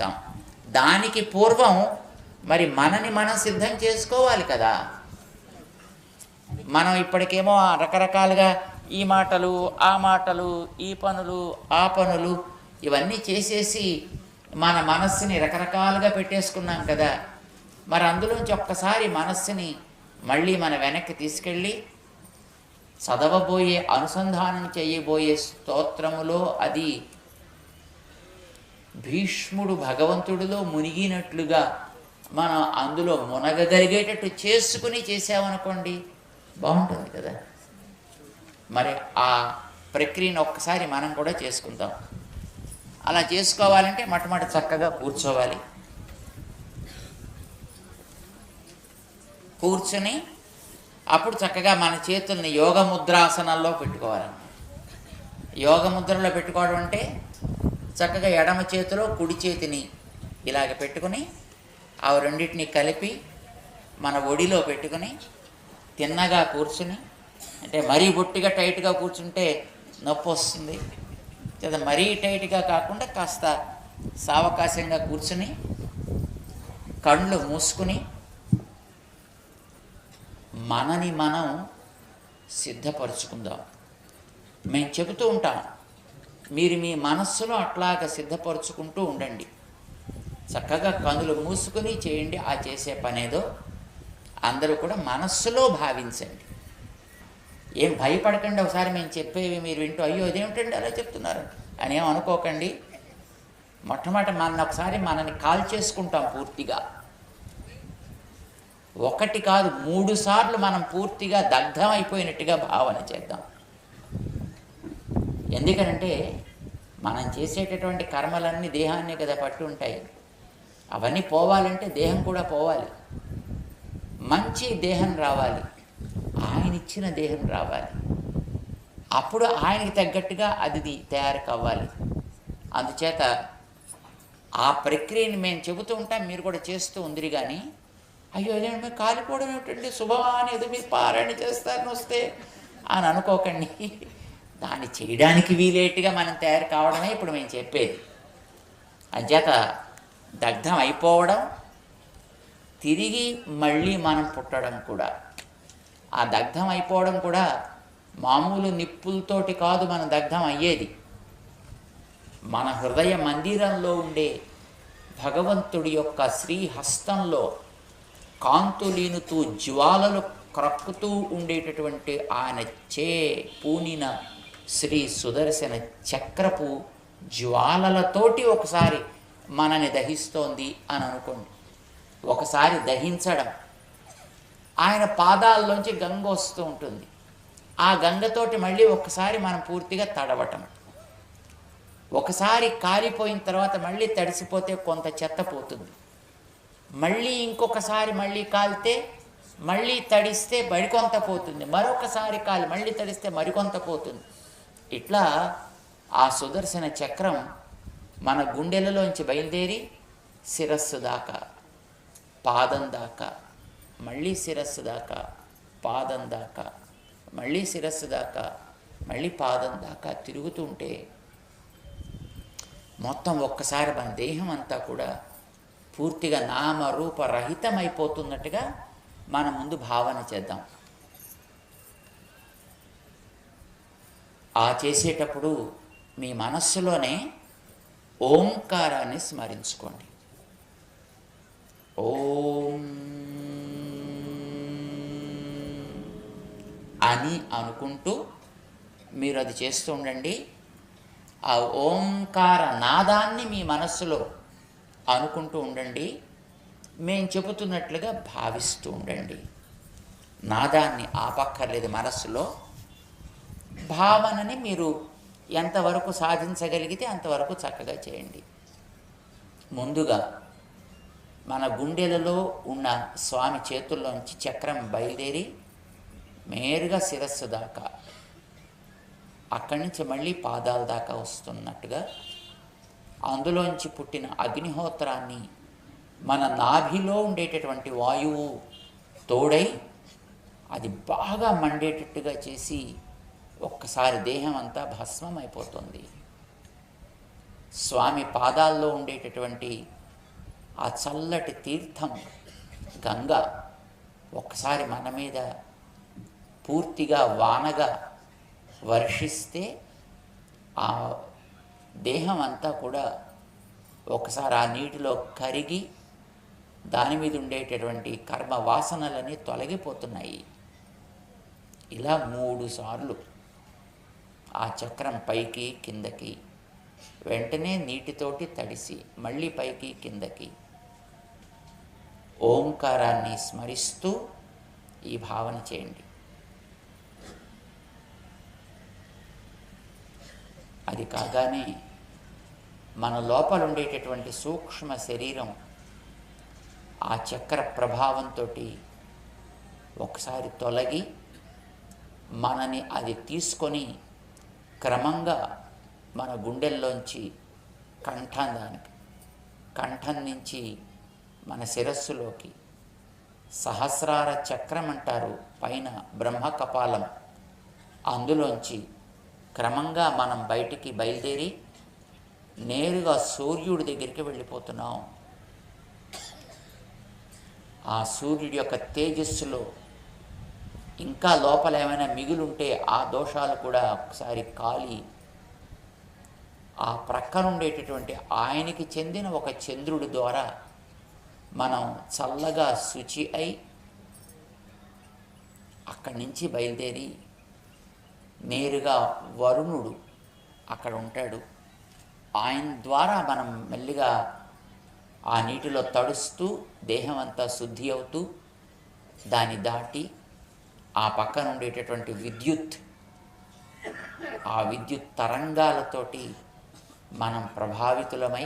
చేస్తాం. దానికి పూర్వం మరి మనని మనం సిద్ధం చేసుకోవాలి కదా. మనం ఇప్పటికేమో రకరకాలుగా ఈ మాటలు ఆ మాటలు, ఈ పనులు ఆ పనులు ఇవన్నీ చేసేసి మన మనస్సుని రకరకాలుగా పెట్టేసుకున్నాం కదా. మరి అందులోంచి ఒక్కసారి మనస్సుని మళ్ళీ మన వెనక్కి తీసుకెళ్ళి చదవబోయే, అనుసంధానం చేయబోయే స్తోత్రములో అది భీష్ముడు భగవంతుడిలో మునిగినట్లుగా మనం అందులో మునగగలిగేటట్టు చేసుకుని చేసామనుకోండి, బాగుంటుంది కదా. మరి ఆ ప్రక్రియను ఒక్కసారి మనం కూడా చేసుకుందాం. అలా చేసుకోవాలంటే మొట్టమొదటి చక్కగా కూర్చోవాలి. కూర్చుని అప్పుడు చక్కగా మన చేతుల్ని యోగముద్రాసనంలో పెట్టుకోవాలన్నమాట. యోగముద్రలో పెట్టుకోవడం అంటే చక్కగా ఎడమ చేతిలో కుడి చేతిని ఇలాగ పెట్టుకుని ఆ రెండింటిని కలిపి మన ఒడిలో పెట్టుకుని తిన్నగా కూర్చుని, అంటే మరీ బొట్టిగా టైట్గా కూర్చుంటే నొప్పి వస్తుంది కదా, మరీ టైట్గా కాకుండా కాస్త సావకాశంగా కూర్చుని కళ్ళు మూసుకుని మనని మనం సిద్ధపరుచుకుందాం. మేము చెబుతూ ఉంటాం, మీరు మీ మనస్సులో అట్లాగా సిద్ధపరుచుకుంటూ ఉండండి. చక్కగా కనులు మూసుకుని చేయండి. ఆ చేసే పనేదో అందరూ కూడా మనస్సులో భావించండి. ఏం భయపడకండి. ఒకసారి మేము చెప్పేవి మీరు వింటూ అయ్యో ఇదేమిటండి అలా చెప్తున్నారు అని ఏం అనుకోకండి. మొట్టమొదటి ఒకసారి మనని కాల్ చేసుకుంటాం పూర్తిగా. ఒకటి కాదు 3 సార్లు మనం పూర్తిగా దగ్ధం అయిపోయినట్టుగా భావన చేద్దాం. ఎందుకనంటే మనం చేసేటటువంటి కర్మలన్నీ దేహాన్ని కదా పట్టు ఉంటాయి. అవన్నీ పోవాలంటే దేహం కూడా పోవాలి. మంచి దేహం రావాలి, ఆయన ఇచ్చిన దేహం రావాలి. అప్పుడు ఆయనకి తగ్గట్టుగా అది తయారు కావాలి. అందుచేత ఆ ప్రక్రియని మేము చెబుతూ ఉంటాం, మీరు కూడా చేస్తూ ఉందిరి. కానీ అయ్యో అదే మీరు కాలిపోవడం ఏమిటండి, శుభమా అని ఏదో మీరు పారాయణ చేస్తారని వస్తే అని అనుకోకండి. దాన్ని చేయడానికి వీలేట్టుగా మనం తయారు కావడమే ఇప్పుడు మేము చెప్పేది. అంచేత దగ్ధం అయిపోవడం, తిరిగి మళ్ళీ మనం పుట్టడం కూడా. ఆ దగ్ధం అయిపోవడం కూడా మామూలు నిప్పులతోటి కాదు మనం దగ్ధం అయ్యేది. మన హృదయ మందిరంలో ఉండే భగవంతుడి యొక్క శ్రీహస్తంలో కాంతులీనుతూ జ్వాలలు క్రక్కుతూ ఉండేటటువంటి ఆయన పూనిన శ్రీ సుదర్శన చక్రపు జ్వాలలతోటి ఒకసారి మనని దహిస్తోంది అని అనుకోండి. ఒకసారి దహించడం, ఆయన పాదాల్లోంచి గంగ వస్తూ ఉంటుంది. ఆ గంగతోటి మళ్ళీ ఒకసారి మనం పూర్తిగా తడవటం. ఒకసారి కాలిపోయిన తర్వాత మళ్ళీ తడిసిపోతే కొంత చెత్త పోతుంది. మళ్ళీ ఇంకొకసారి మళ్ళీ కాలితే మళ్ళీ తడిస్తే మరికొంత పోతుంది. మరొకసారి కాలి మళ్ళీ తడిస్తే మరికొంత పోతుంది. ఇట్లా ఆ సుదర్శన చక్రం మన గుండెలలోంచి బయలుదేరి శిరస్సు దాకా, పాదం దాకా, మళ్ళీ శిరస్సు దాకా, పాదం దాకా, మళ్ళీ శిరస్సు దాకా, మళ్ళీ పాదం దాకా తిరుగుతుంటే మొత్తం ఒక్కసారి మన దేహం అంతా కూడా పూర్తిగా నామరూపరహితమైపోతున్నట్టుగా మన ముందు భావన చేద్దాం. ఆ చేసేటప్పుడు మీ మనస్సులోనే ఓంకారాన్ని స్మరించుకోండి. ఓం అని అనుకుంటూ మీరు అది చేస్తూ ఉండండి. ఆ ఓంకార నాదాన్ని మీ మనస్సులో అనుకుంటూ ఉండండి. మేము చెబుతున్నట్లుగా భావిస్తూ ఉండండి. నాదాన్ని ఆపక్కర్లేదు. మనస్సులో భావనని మీరు ఎంతవరకు సాధించగలిగితే అంతవరకు చక్కగా చేయండి. ముందుగా మన గుండెలలో ఉన్న స్వామి చేతుల్లోంచి చక్రం బయలుదేరి నేరుగా శిరస్సు దాకా, అక్కడి నుంచి మళ్ళీ పాదాల దాకా వస్తున్నట్టుగా అందులోంచి పుట్టిన అగ్నిహోత్రాన్ని మన నాభిలో ఉండేటటువంటి వాయువు తోడై అది బాగా మండేటట్టుగా చేసి ఒక్కసారి దేహం అంతా భస్మం అయిపోతుంది. స్వామి పాదాల్లో ఉండేటటువంటి ఆ చల్లటి తీర్థం గంగ ఒక్కసారి మన మీద పూర్తిగా వానగా వర్షిస్తే ఆ దేహం అంతా కూడా ఒకసారి ఆ నీటిలో కరిగి దాని మీద ఉండేటటువంటి కర్మ వాసనలన్నీ తొలగిపోతున్నాయి. ఇలా 3 సార్లు ఆ చక్రం పైకి కిందకి, వెంటనే నీటితోటి తడిసి మళ్ళీ పైకి కిందకి ఓంకారాన్ని స్మరిస్తూ ఈ భావన చేయండి. అది కాగానే మన లోపల ఉండేటటువంటి సూక్ష్మ శరీరం ఆ చక్ర ప్రభావంతో ఒకసారి తొలగి మనని అది తీసుకొని క్రమంగా మన గుండెల్లోంచి కంఠం నుంచి మన శిరస్సులోకి సహస్రార చక్రం అంటారు, పైన బ్రహ్మ కపాలం, అందులోంచి క్రమంగా మనం బయటికి బయలుదేరి నేరుగా సూర్యుడి దగ్గరికి వెళ్ళిపోతున్నాం. ఆ సూర్యుడి యొక్క తేజస్సులో ఇంకా లోపల ఏమైనా మిగులుంటే ఆ దోషాలు కూడా ఒకసారి కాలి ఆ ప్రక్కన ఉండేటటువంటి ఆయనకి చెందిన ఒక చంద్రుడి ద్వారా మనం చల్లగా శుచి అయి అక్కడి నుంచి బయలుదేరి నేరుగా వరుణుడు అక్కడ ఉంటాడు, ఆయన ద్వారా మనం మెల్లిగా ఆ నీటిలో తడుస్తూ దేహం అంతా శుద్ధి అవుతూ దాన్ని దాటి ఆ పక్కన ఉండేటటువంటి ఆ విద్యుత్ తరంగాలతోటి మనం ప్రభావితులమై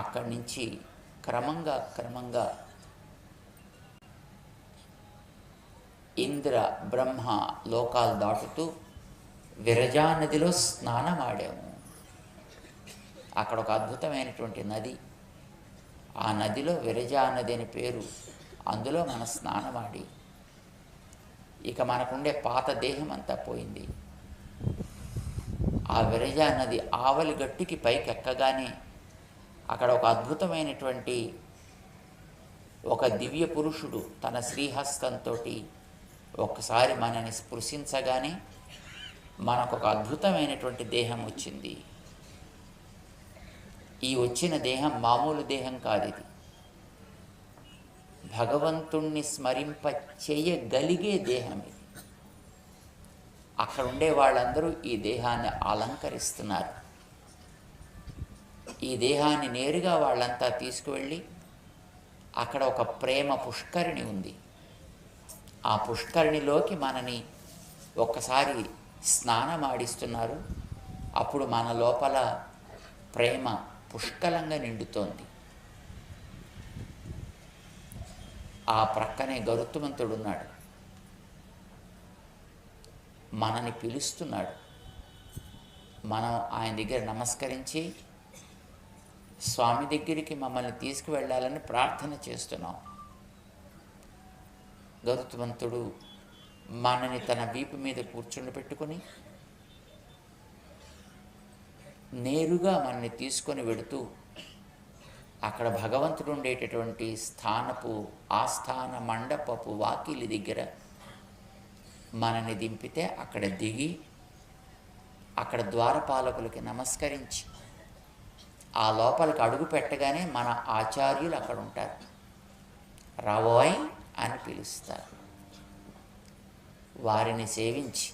అక్కడి నుంచి క్రమంగా ఇంద్ర బ్రహ్మ లోకాలు దాటుతూ విరజా నదిలో స్నానమాడాము. అక్కడ ఒక అద్భుతమైనటువంటి నది, ఆ నదిలో విరజా నది అని పేరు. అందులో మన స్నానమాడి ఇక మనకుండే పాత దేహం అంతా పోయింది. ఆ విరజా నది ఆవలి గట్టుకి పైకి ఎక్కగానే అక్కడ ఒక అద్భుతమైనటువంటి ఒక దివ్య పురుషుడు తన శ్రీహస్తంతో ఒక్కసారి మనని స్పృశించగానే మనకు ఒక అద్భుతమైనటువంటి దేహం వచ్చింది. ఈ వచ్చిన దేహం మామూలు దేహం కాదు, ఇది భగవంతుణ్ణి స్మరింప చేయగలిగే దేహం. ఇది అక్కడ ఉండే వాళ్ళందరూ ఈ దేహాన్ని అలంకరిస్తున్నారు. ఈ దేహాన్ని నేరుగా వాళ్ళంతా తీసుకువెళ్ళి అక్కడ ఒక ప్రేమ పుష్కరిణి ఉంది, ఆ పుష్కరిణిలోకి మనని ఒక్కసారి స్నానమాడిస్తున్నారు. అప్పుడు మన లోపల ప్రేమ పుష్కలంగా నిండుతోంది. ఆ ప్రక్కనే గరుత్మంతుడున్నాడు, మనని పిలుస్తున్నాడు. మనం ఆయన దగ్గర నమస్కరించి స్వామి దగ్గరికి మమ్మల్ని తీసుకువెళ్ళాలని ప్రార్థన చేస్తున్నాం. గరుత్మంతుడు మనని తన వీపు మీద కూర్చుని పెట్టుకొని నేరుగా మనని తీసుకొని వెడుతూ అక్కడ భగవంతుడు ఉండేటటువంటి ఆస్థాన మండపపు వాకిలి దగ్గర మనని దింపితే అక్కడ దిగి అక్కడ ద్వారపాలకులకి నమస్కరించి ఆ లోపలికి అడుగు పెట్టగానే మన ఆచార్యులు అక్కడ ఉంటారు. రావోయ్ అని పిలుస్తారు. వారిని సేవించి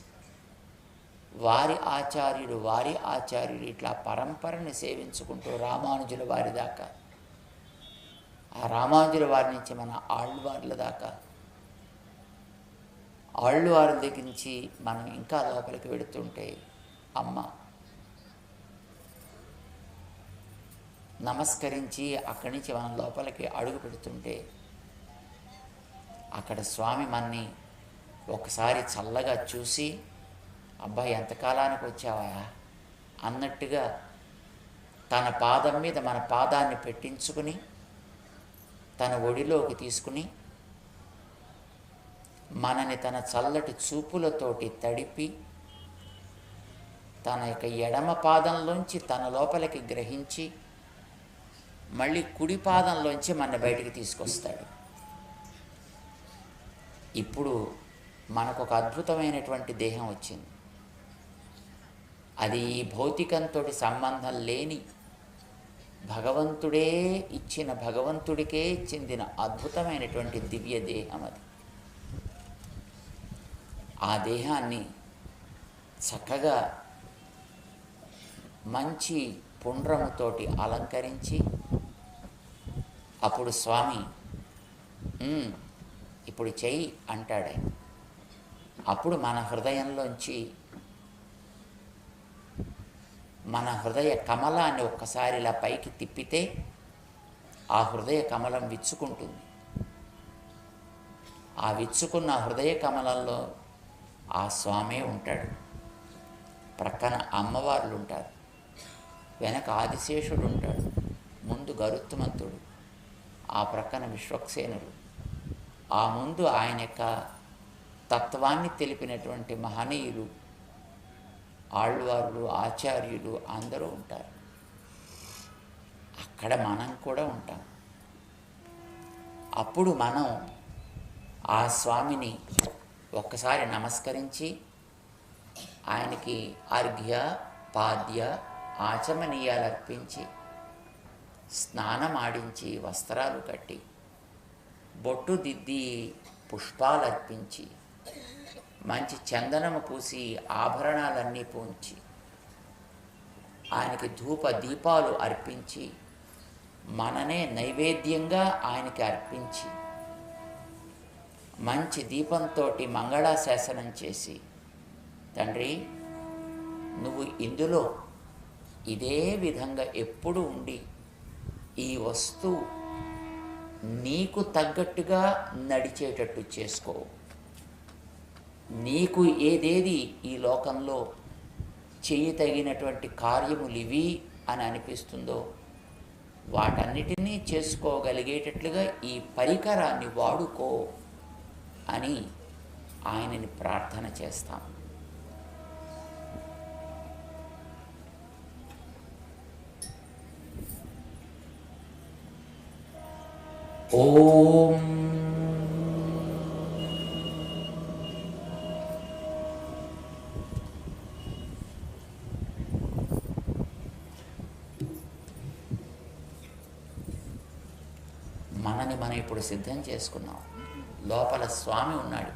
వారి ఆచార్యులు ఇట్లా పరంపరని సేవించుకుంటూ రామానుజుల వారి దాకా, ఆ రామానుజుల వారి నుంచి మన ఆళ్వార్ల దాకా, ఆళ్వార్ల దగ్గర నుంచి మనం ఇంకా లోపలికి వెడుతుంటే అమ్మ నమస్కరించి అక్కడి నుంచి మనం లోపలికి అడుగు పెడుతుంటే అక్కడ స్వామి మన్ని ఒకసారి చల్లగా చూసి, అబ్బాయి ఎంతకాలానికి వచ్చావా అన్నట్టుగా తన పాదం మీద మన పాదాన్ని పెట్టించుకుని తన ఒడిలోకి తీసుకుని మనని తన చల్లటి చూపులతోటి తడిపి తన యొక్క ఎడమ పాదంలోంచి తన లోపలికి గ్రహించి మళ్ళీ కుడి పాదంలోంచి మన బయటికి తీసుకొస్తాడు. ఇప్పుడు మనకు ఒక అద్భుతమైనటువంటి దేహం వచ్చింది. అది ఈ భౌతికంతో సంబంధం లేని భగవంతుడే ఇచ్చిన, భగవంతుడికే చెందిన అద్భుతమైనటువంటి దివ్య దేహం అది. ఆ దేహాన్ని చక్కగా మంచి పుండ్రముతోటి అలంకరించి అప్పుడు స్వామి ఇప్పుడు చెయ్యి అంటాడు. అప్పుడు మన హృదయంలోంచి మన హృదయ కమలాన్ని ఒక్కసారి ఇలా పైకి తిప్పితే ఆ హృదయ కమలం విచ్చుకుంటుంది. ఆ విచ్చుకున్న హృదయ కమలంలో ఆ స్వామే ఉంటాడు. ప్రక్కన అమ్మవార్లు ఉంటారు, వెనక ఆదిశేషుడు ఉంటాడు, ముందు గరుత్మంతుడు, ఆ ప్రక్కన విశ్వక్సేనుడు, ఆ ముందు ఆయన యొక్క తత్వాన్ని తెలిపినటువంటి మహనీయులు, ఆళ్వార్లు, ఆచార్యులు అందరూ ఉంటారు. అక్కడ మనం కూడా ఉంటాం. అప్పుడు మనం ఆ స్వామిని ఒక్కసారి నమస్కరించి ఆయనకి అర్ఘ్య, పాద్య, ఆచమనీయాలు అర్పించి, స్నానం ఆడించి, వస్త్రాలు కట్టి, బొట్టు దిద్ది, పుష్పాలు అర్పించి, మంచి చందనము పూసి, ఆభరణాలన్నీ పూంచి, ఆయనకి ధూప దీపాలు అర్పించి, మననే నైవేద్యంగా ఆయనకి అర్పించి, మంచి దీపంతో మంగళాశాసనం చేసి, తండ్రి నువ్వు ఇందులో ఇదే విధంగా ఎప్పుడు ఉండి ఈ వస్తువు నీకు తగ్గట్టుగా నడిచేటట్టు చేసుకో. నీకు ఏదేది ఈ లోకంలో చేయతగినటువంటి కార్యములు ఇవి అని అనిపిస్తుందో వాటన్నిటినీ చేసుకోగలిగేటట్లుగా ఈ పరికరాన్ని వాడుకో అని ఆయనని ప్రార్థన చేస్తాం. ఓం మనని మనం ఇప్పుడు సిద్ధం చేసుకున్నాం. లోపల స్వామి ఉన్నాడు.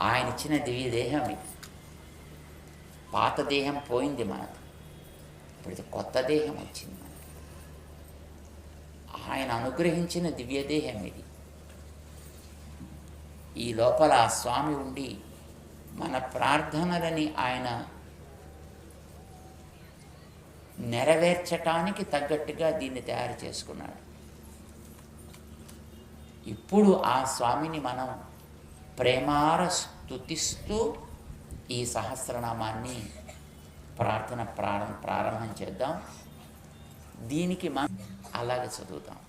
ఆయన ఇచ్చిన దివ్య దేహం ఇది. పాత దేహం పోయింది మనది, ఇప్పుడు ఇది కొత్త దేహం వచ్చింది మనకి. ఆయన అనుగ్రహించిన దివ్య దేహం ఇది. ఈ లోపల ఆ స్వామి ఉండి మన ప్రార్థనలని ఆయన నెరవేర్చటానికి తగ్గట్టుగా దీన్ని తయారు చేసుకున్నాడు. ఇప్పుడు ఆ స్వామిని మనం ప్రేమార స్తుతిస్తూ ఈ సహస్రనామాన్ని ప్రార్థన ప్రారంభం చేద్దాం. దీనికి మనం అలాగే చదువుతాం.